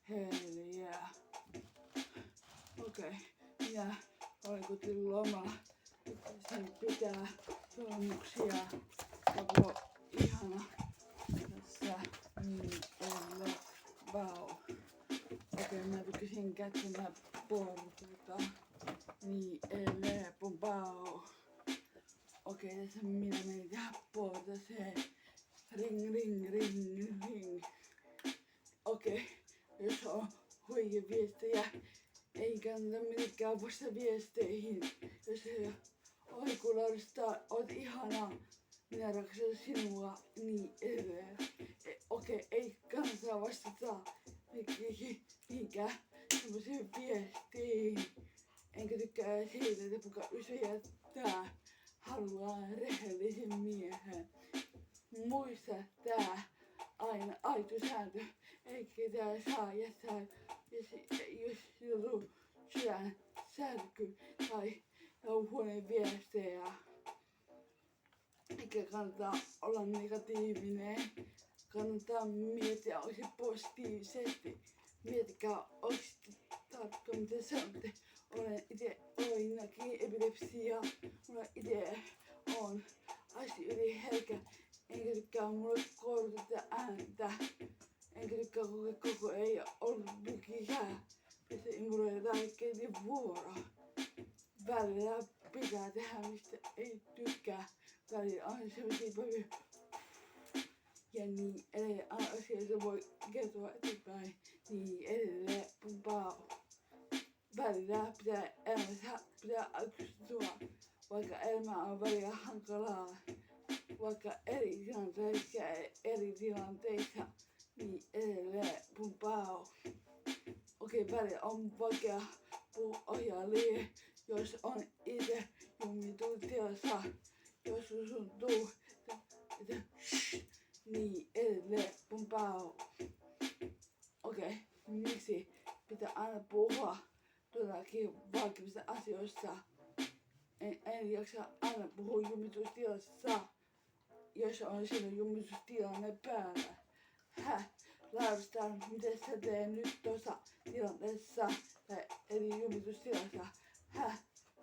Hell yeah. Okei, minä olen kotiin lomalla. Sen pitää solmuksia. Pakko ihana tässä vau. Okei, mä tykkäsin kättemään portuta. Vau. Okei, tässä minä menin tähän portaseen. Ring. Okei, jos on huikeja viestejä, ei kannata mitenkään vasta viesteihin. Jos ei oi kun Laurista, oot ihana, minä rakastan sinua, niin edelleen. Okei, ei kannata vastata mihinkään semmoiseen viestiin. Enkä tykkää siitä, että kuka jättää haluaa rehellisen miehen. Muista tää aina aito sääntö, eikä ketään saa jättää, jos joutuu sydän särky tai huoneen viestejä. Eikä kannata olla negatiivinen, kannattaa miettiä oikein positiivisesti. Miettikää oikeasti tarkkaan mitä sanotte. Olen ite ainakin epilepsia, mulla ite on aisti yli herkä. Enkä tykkää mulle korkata ääntä. Enkä tykkää koko ei ollut bukikää. Pistä imuroida kaikkein vuoro. Välillä pitää tehdä mistä ei tykkää. Välillä on sellaisia paljon. Ja niin edelleen asioita voi kertoa eteenpäin. Niin edelleen pau. Välillä pitää akustua. Vaikka elämä on välillä hankalaa. Vaikka eri tilanteissa, niin edelleen pau. Okei, välillä on vaikea puhua ohjaajalle, jos on itse jumittu tilassa. Jos tuntuu, että niin edelleen pau. Okei, miksi pitää aina puhua todellakin vaikeista asioista? En jaksa aina puhua jumitustilassa. Jos on sinun jumitustilanne päällä. Laurista, mitä sä teet nyt tuossa tilanteessa tai eri jumitustilassa?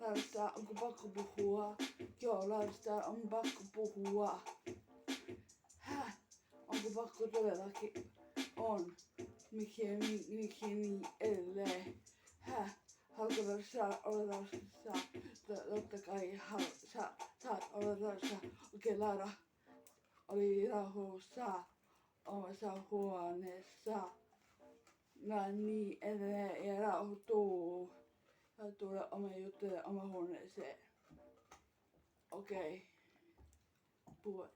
Laurista, onko pakko puhua? Joo, Laurista on pakko puhua. Onko pakko todellakin? On. Miksi niin edelleen? Haluatko Laurista olla Laurista? Totta kai saat olla Laurista. Okei, Laura oli rauhassa omassa huoneessa. Mä niin edelleen ja rauhoituu. Ja tulee oma juttuja oma huoneeseen. Okei. Puhua.